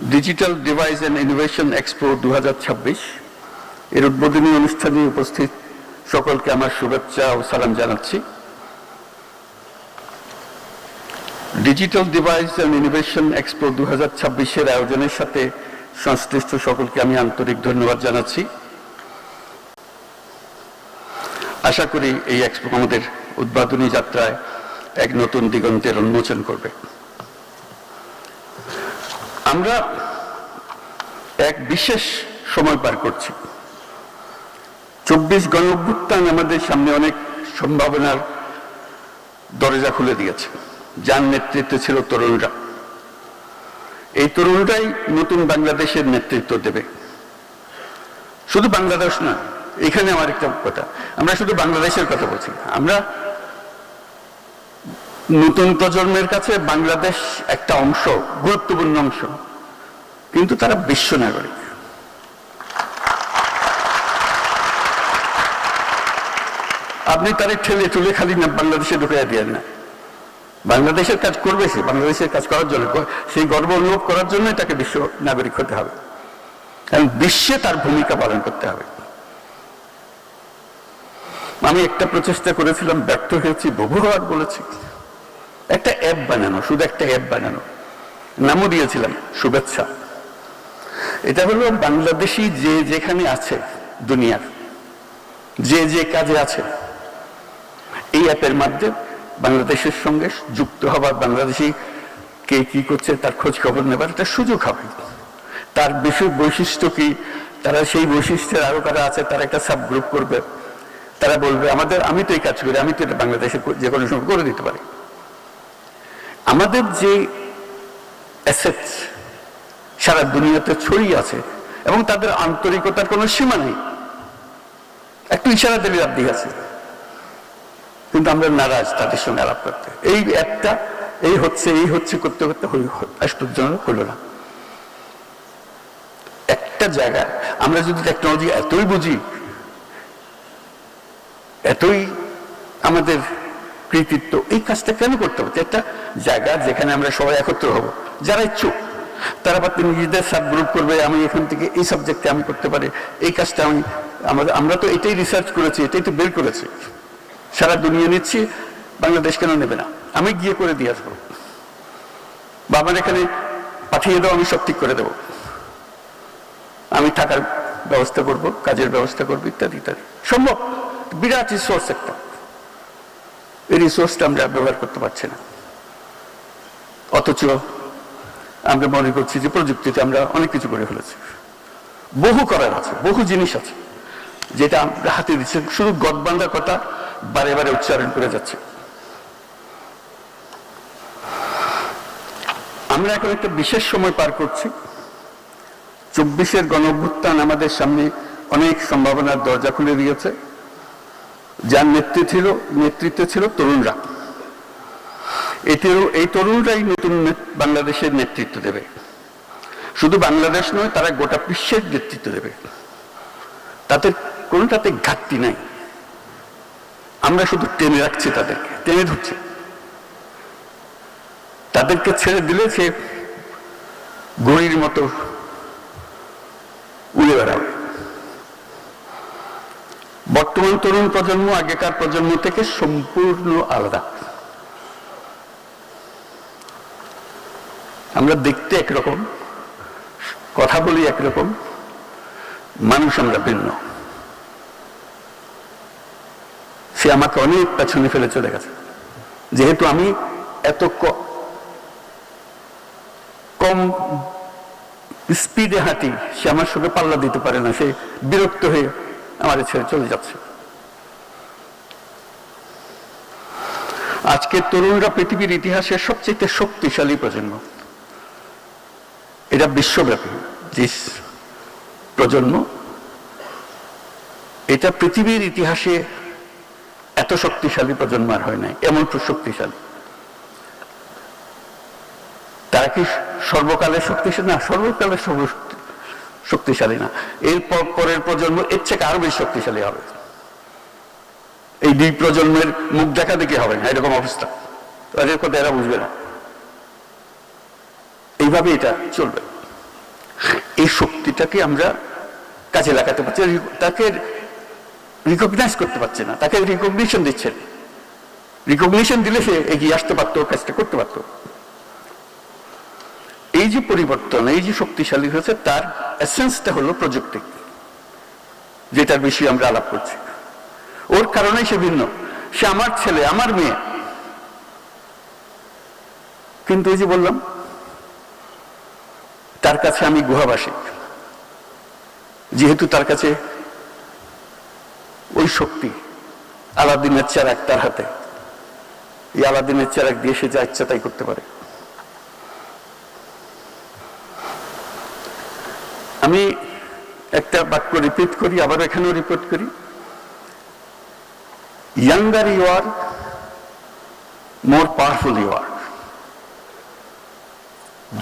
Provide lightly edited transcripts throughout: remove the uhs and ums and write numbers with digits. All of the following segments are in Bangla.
Digital device and innovation expo 2026 এর উদ্বোধনী অনুষ্ঠানে উপস্থিত সকলকে আমার শুভেচ্ছা ও সালাম জানাচ্ছি। Digital device and innovation expo 2026 এর আয়োজনের সাথে সংশ্লিষ্ট সকলকে আমি আন্তরিক ধন্যবাদ জানাচ্ছি। আশা করি এই এক্সপো আমাদের উদ্বোধনী যাত্রায় এক নতুন দিগন্তের উন্মোচন করবে। আমরা এক বিশেষ সময় পার করছি। 24 গণঅভ্যুত্থান আমাদের সামনে অনেক সম্ভাবনার দরজা খুলে দিয়েছে, যার নেতৃত্বে ছিল তরুণরা। এই তরুণরাই নতুন বাংলাদেশের নেতৃত্ব দেবে। শুধু বাংলাদেশ না, এখানে আমার একটা কথা, আমরা শুধু বাংলাদেশের কথা বলছি। আমরা নতুন প্রজন্মের কাছে বাংলাদেশ একটা অংশ, গুরুত্বপূর্ণ অংশ, কিন্তু তারা বিশ্ব নাগরিক। আপনি তারে ঠেলে চলে খালি না বাংলাদেশে ঢুকিয়ে দিয়ে না। বাংলাদেশের কাজ করবে সে, বাংলাদেশের কাজ করার জন্য, সেই গর্ব অনুভব করার জন্যই তাকে বিশ্ব নাগরিক হতে হবে, কারণ বিশ্বে তার ভূমিকা পালন করতে হবে। আমি একটা প্রচেষ্টা করেছিলাম, ব্যর্থ হয়েছি, বহুবার বলেছি। একটা অ্যাপ বানানো, শুধু একটা অ্যাপ বানানো, নামও দিয়েছিলাম শুভেচ্ছা। এটা হলো বাংলাদেশি যে যেখানে আছে দুনিয়ার, যে যে কাজে আছে, এই অ্যাপের মাধ্যমে বাংলাদেশের সঙ্গে যুক্ত হবার, বাংলাদেশি কে কি করছে তার খোঁজ খবর নেবার একটা সুযোগ হবে। তার বিশেষ বৈশিষ্ট্য কি, তারা সেই বৈশিষ্ট্যের আরো কারা আছে, তারা একটা সাব গ্রুপ করবে। তারা বলবে আমি তো এই কাজ করি, আমি তো এটা বাংলাদেশে যে কোনো সময় করে দিতে পারি। আমাদের যে অ্যাসেটস সারা দুনিয়াতে ছড়িয়ে আছে এবং তাদের আন্তরিকতার কোনো সীমা নেই। একটু ইশারা দিলে আপনি আছে, কিন্তু আমরা নারাজ তাদের সঙ্গে আলাপ করতে। এই অ্যাপটা এই হচ্ছে করতে করতে আশ্চর্যজনক হলো না। একটা জায়গায় আমরা যদি টেকনোলজি এতই বুঝি, এতই আমাদের কৃতিত্ব, এই কাজটা কেন করতে হবে? একটা জায়গা যেখানে আমরা সবাই একত্র হব, যারা ইচ্ছুক তারা পারতে নিজেদের সাব গ্রুপ করবে। আমি এখান থেকে এই সাবজেক্টে আমি করতে পারি, এই কাজটা আমরা তো এটাই রিসার্চ করেছি, এটাই তো বের করেছি, সারা দুনিয়া নিচ্ছি, বাংলাদেশ কেন নেবে না? আমি গিয়ে করে দিয়ে আসবো, বা আমার এখানে পাঠিয়ে দাও, আমি সব ঠিক করে দেবো, আমি থাকার ব্যবস্থা করব, কাজের ব্যবস্থা করবো, ইত্যাদি ইত্যাদি। সম্ভব, বিরাট রিসোর্স একটা। এই রিসোর্সটা আমরা ব্যবহার করতে পারছি না, অথচ আমরা মনে করছি যে প্রযুক্তিতে আমরা অনেক কিছু করে ফেলেছি। বহু করার আছে, বহু জিনিস আছে যেটা আমরা হাতে দিচ্ছি, শুধু গদবান্ধার কথা বারে বারে উচ্চারণ করে যাচ্ছে। আমরা এখন একটা বিশেষ সময় পার করছি। 24-এর গণঅভ্যুত্থান আমাদের সামনে অনেক সম্ভাবনার দরজা খুলে দিয়েছে, যার নেতৃত্বে ছিল তরুণরা। এই তরুণরাই নতুন বাংলাদেশের নেতৃত্ব দেবে। শুধু বাংলাদেশ নয়, তারা গোটা বিশ্বের নেতৃত্ব দেবে। তাদের কোনটাতে ঘাটতি নাই। আমরা শুধু টেনে রাখছি, তাদেরকে টেনে ধরছি। তাদেরকে ছেড়ে দিলে সে ঘড়ির মতো উড়ে বেড়াবে। বর্তমান তরুণ প্রজন্ম আগেকার প্রজন্ম থেকে সম্পূর্ণ আলাদা। আমরা দেখতে একরকম, কথা বলি একরকম, মানুষ আমরা ভিন্ন। সে আমাকে অনেক পেছনে ফেলে চলে গেছে, যেহেতু আমি এত কম স্পিডে হাঁটি, সে আমার সঙ্গে পাল্লা দিতে পারে না। সে বিরক্ত হয়ে আমাদের ছেড়ে চলে যাচ্ছে। আজকে তরুণরা পৃথিবীর ইতিহাসের সবচেয়ে শক্তিশালী প্রজন্ম। এটা বিশ্বব্যাপী যে প্রজন্ম, এটা পৃথিবীর ইতিহাসে এত শক্তিশালী প্রজন্ম আর হয় নাই, এমন শক্তিশালী। তারা কি সর্বকালের শক্তিশালী? না, সর্বকালের শক্তিশালী না। এরপর পরের প্রজন্ম এর থেকে আরো বেশি শক্তিশালী হবে। এই দুই প্রজন্মের মুখ দেখা দেখে হবে না, এরকম অবস্থা। তাদের কথা এরা বুঝবে না, এইভাবে এটা চলবে। শক্তিটাকে আমরা কাজে লাগাতে পারছি, তাকে রিকগনাইজ করতে পারছে না, তাকে রিকগনিশন দিচ্ছেন। রিকগনিশন দিলে সে এগিয়ে আসতে পারতো, কাজটা করতে পারত। এই যে পরিবর্তন, এই যে শক্তিশালী হয়েছে, তার এসেন্সটা হলো প্রযুক্তি, যেটার বিষয়ে আমরা আলাপ করছি। ওর কারণেই সে ভিন্ন। সে আমার ছেলে, আমার মেয়ে, কিন্তু এই যে বললাম তার কাছে আমি গুহাবাসী, যেহেতু তার কাছে ওই শক্তি, আলাদিনের চেরাগ তার হাতে, এই আলাদিনের চেরাগ দিয়ে সে যা ইচ্ছা তাই করতে পারে। আমি একটা বাক্য রিপিট করি, আবার এখানেও রিপিট করি, younger you are, more powerful you are.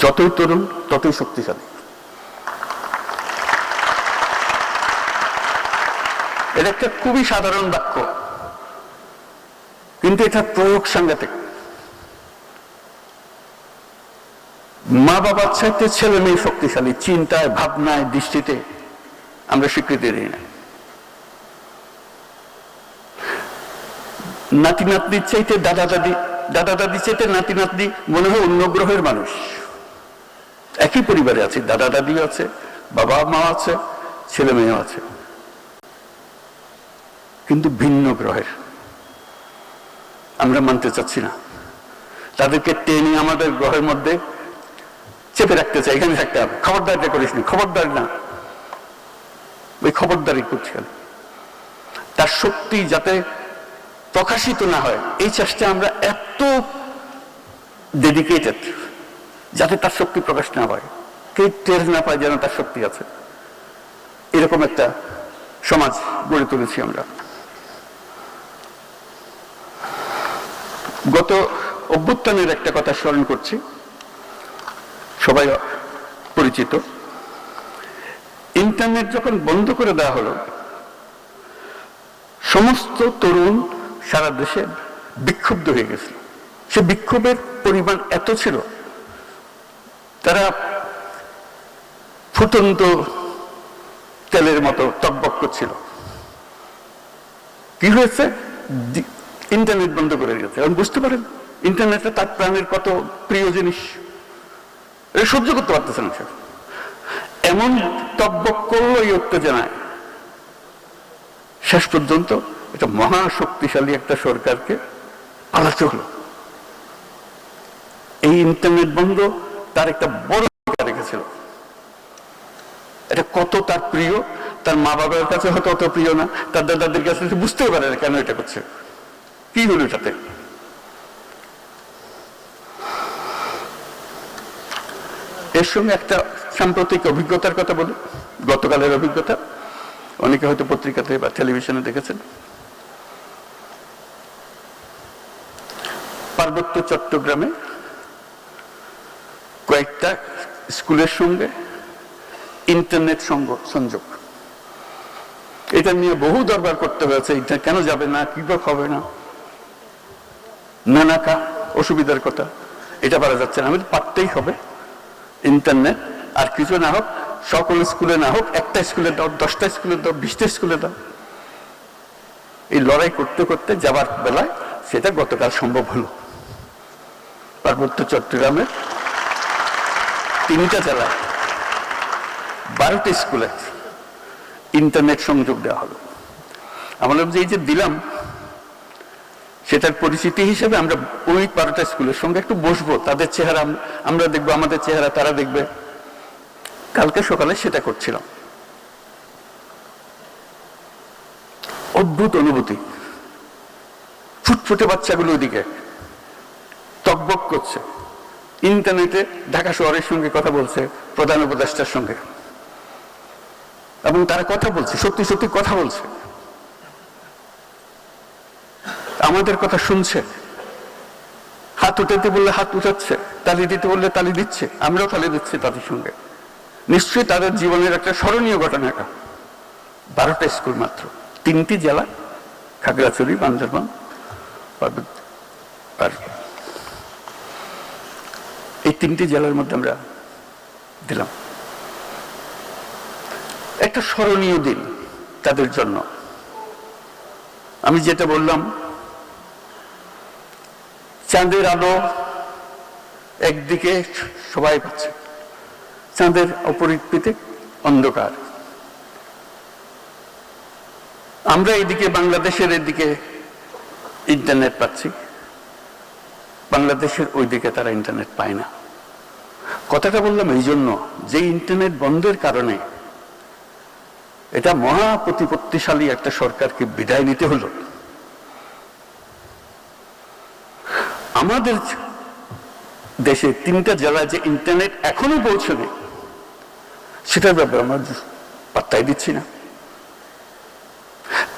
যতই তরুণ ততই শক্তিশালী। এটা একটা খুবই সাধারণ বাক্য, কিন্তু এটা প্রয়োগ সাংঘাতিক। মা বাবার চাইতে ছেলে মেয়ে শক্তিশালী, চিন্তায়, ভাবনায়, দৃষ্টিতে আমরা স্বীকৃতি দিই না। নাতি নাতনির চাইতে দাদা দাদি, দাদা দাদির চাইতে নাতি নাতনি মনে হয় অন্য গ্রহের মানুষ। একই পরিবারে আছে, দাদা দাদিও আছে, বাবা মা আছে, ছেলে মেয়েও আছে, কিন্তু ভিন্ন গ্রহের। আমরা মানতে চাচ্ছি না, তাদেরকে টেনে আমাদের গ্রহের মধ্যে চেপে রাখতে চাই, এখানে থাকতে হবে, খবরদারিটা করিস না, খবরদার না, ওই খবরদারি করছি। তার শক্তি যাতে প্রকাশিত না হয়, এই চেষ্টা আমরা এত ডেডিকেটেড, যাতে তার শক্তি প্রকাশ না পায়, কেউ টের না পায় যেন তার শক্তি আছে। এরকম একটা সমাজ গড়ে তুলেছি আমরা। গত অভ্যুত্থানের একটা কথা স্মরণ করছি, সবাই পরিচিত। ইন্টারনেট যখন বন্ধ করে দেওয়া হলো, সমস্ত তরুণ সারা দেশে বিক্ষুব্ধ হয়ে গেছিল। সে বিক্ষোভের পরিমাণ এত ছিল, তারা ফুটন্ত তেলের মতো টকবক করছিল। কি হয়েছে? ইন্টারনেট বন্ধ করে দিয়েছে। এখন বুঝতে পারেন ইন্টারনেটটা তার প্রাণের কত প্রিয় জিনিস, এটা সহ্য করতে পারতেছে না। এমন টকবক করলো এই উত্তেজনায়, শেষ পর্যন্ত এটা মহা শক্তিশালী একটা সরকারকে পালাতে হলো। এই ইন্টারনেট বন্ধ তার একটা বড় ভূমিকা রেখেছিল। এটা কত তার প্রিয়, তার মা বাবার কাছে হয়তো অত প্রিয় না, তার দাদাদের কাছে বুঝতেই পারে না কেন এটা করছে, কি হলো এটাতে। এর সঙ্গে একটা সাম্প্রতিক অভিজ্ঞতার কথা বলি, গতকালের অভিজ্ঞতা, অনেকে হয়তো পত্রিকাতে বা টেলিভিশনে দেখেছেন। পার্বত্য চট্টগ্রামে কয়েকটা স্কুলের সঙ্গে ইন্টারনেট সংযোগ, এটা নিয়ে বহু দরবার করতে হয়েছে। এটা কেন যাবে না, কি হবে না, নানা অসুবিধার কথা। এটা পারা যাচ্ছে না, আমাদের পারতেই হবে। ইন্টারনেট আর কিছু না হোক, সকল স্কুলে না হোক, একটা স্কুলে দাও, 10টা স্কুলে দাও, 20টা স্কুলে দাও। এই লড়াই করতে করতে যাবার বেলায় সেটা গতকাল সম্ভব হলো। পার্বত্য চট্টগ্রামে 3টা জেলায় 12টা স্কুলে ইন্টারনেট সংযোগ দেওয়া হলো। আমরা যে এই যে দিলাম, সেটার পরিচিতি হিসেবে আমরা ওই 12টা স্কুলের সঙ্গে একটু বসবো, তাদের চেহারা আমরা দেখবো, আমাদের চেহারা তারা দেখবে। কালকে সকালে সেটা করছিলাম। অদ্ভুত অনুভূতি। ফুটফুটে বাচ্চাগুলো ওইদিকে টকবক করছে, ইন্টারনেটে ঢাকা শহরের সঙ্গে কথা বলছে, প্রধান উপদেষ্টার সঙ্গে, এবং তারা কথা বলছে, সত্যি সত্যি কথা বলছে, আমাদের কথা শুনছে। হাত উঠাতে বললে হাত উঠাচ্ছে, তালি দিতে বললে তালি দিচ্ছে, আমরাও তালি দিচ্ছি তাদের সঙ্গে। নিশ্চয়ই তাদের জীবনের একটা স্মরণীয় ঘটনা এটা। 12টা স্কুল মাত্র, 3টি জেলা, খাগড়াছড়ি, বান্দরবান আর এই 3টি জেলার মধ্যে আমরা দিলাম। একটা স্মরণীয় দিন তাদের জন্য। আমি যেটা বললাম, চাঁদের আলো একদিকে সবাই পাচ্ছে, চাঁদের অপরিপিতে অন্ধকার। আমরা এদিকে বাংলাদেশের এদিকে ইন্টারনেট পাচ্ছি, বাংলাদেশের ওইদিকে তারা ইন্টারনেট পায় না। কথাটা বললাম এই জন্য যে ইন্টারনেট বন্ধের কারণে এটা মহা প্রতিপত্তিশালী একটা সরকারকে বিদায় নিতে হলো। আমাদের দেশে 3টা জেলায় যে ইন্টারনেট এখনো পৌঁছবে সেটার ব্যাপারে আমরা পাত্তাই দিচ্ছি না।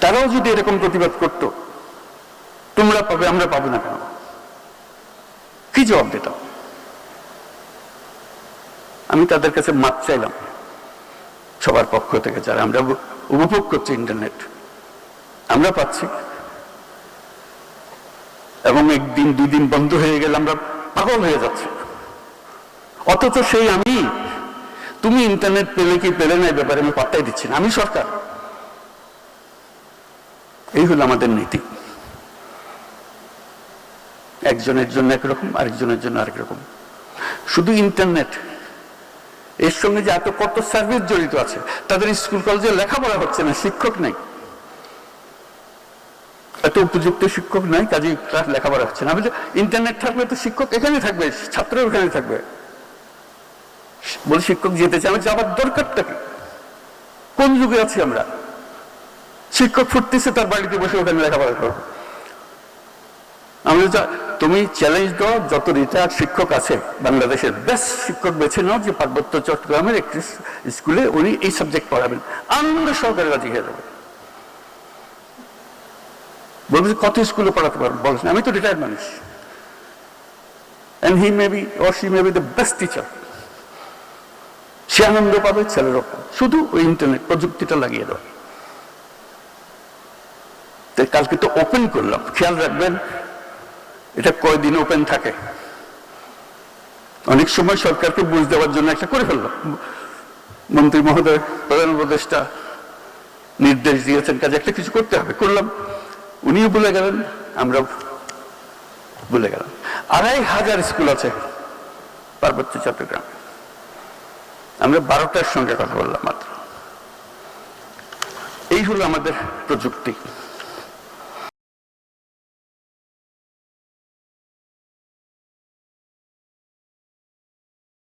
তারাও যদি এরকম প্রতিবাদ করত, তোমরা পাবে আমরা পাবো না কেন, কি জবাব দিতাম? আমি তাদের কাছে মাপ চাইলাম সবার পক্ষ থেকে, যারা আমরা উপভোগ করছি ইন্টারনেট, আমরা পাচ্ছি, এবং 1 দিন 2 দিন বন্ধ হয়ে গেলে আমরা পাগল হয়ে যাচ্ছি। অথচ সেই আমি, তুমি ইন্টারনেট পেলে কি পেলে না, এই ব্যাপারে আমি পাত্তাই দিচ্ছি না, আমি সরকার। এই হলো আমাদের নীতি। একজনের জন্য একরকম, আরেকজনের জন্য আরেক রকম। শুধু ইন্টারনেট, এর সঙ্গে যে এত কত সার্ভিস জড়িত আছে, তাদের স্কুল কলেজে লেখাপড়া হচ্ছে না, শিক্ষক নাই, এত উপযুক্ত শিক্ষক নাই, কাজে ক্লাস লেখাপড়া হচ্ছে না। ইন্টারনেট থাকবে তো শিক্ষক এখানে থাকবে, ছাত্র এখানে থাকবে। বলে শিক্ষক যেতে চাই, আমার যাবার দরকারটা কি? কোন যুগে আছি আমরা? শিক্ষক ফুটতেছে তার বাড়িতে বসে ওখানে লেখাপড়া করো। আমি তুমি চ্যালেঞ্জ দাও, যত রিটায়ার্ড শিক্ষক আছে বাংলাদেশের বেস্ট শিক্ষক বেছে নাও, যে পার্বত্য চট্টগ্রামের একটি স্কুলে উনি এই সাবজেক্ট পড়াবেন, আনন্দ সহকারে রাজি হয়ে যাবে। বলবে কত স্কুলে পড়াতে পারবেন? বলছেন আমি তো রিটায়ার্ড মানুষ, and he may be or she may be the best teacher. সে আনন্দ পাবে, ছেলেরও পাবে, শুধু ওই ইন্টারনেট প্রযুক্তিটা লাগিয়ে দেওয়া। তাই কালকে তো ওপেন করলাম, খেয়াল রাখবেন এটা কয়দিন ওপেন থাকে। অনেক সময় সরকারকে বুঝ দেওয়ার জন্য একটা করে ফেললাম, মন্ত্রী মহোদয়, প্রধান উপদেষ্টা নির্দেশ দিয়েছেন কাজে একটা কিছু করতে হবে, করলাম। উনিও ভুলে গেলেন, আমরা ভুলে গেলাম। 2500 স্কুল আছে পার্বত্য চট্টগ্রাম, আমরা 12টার সঙ্গে কথা বললাম মাত্র। এই হলো আমাদের প্রযুক্তি।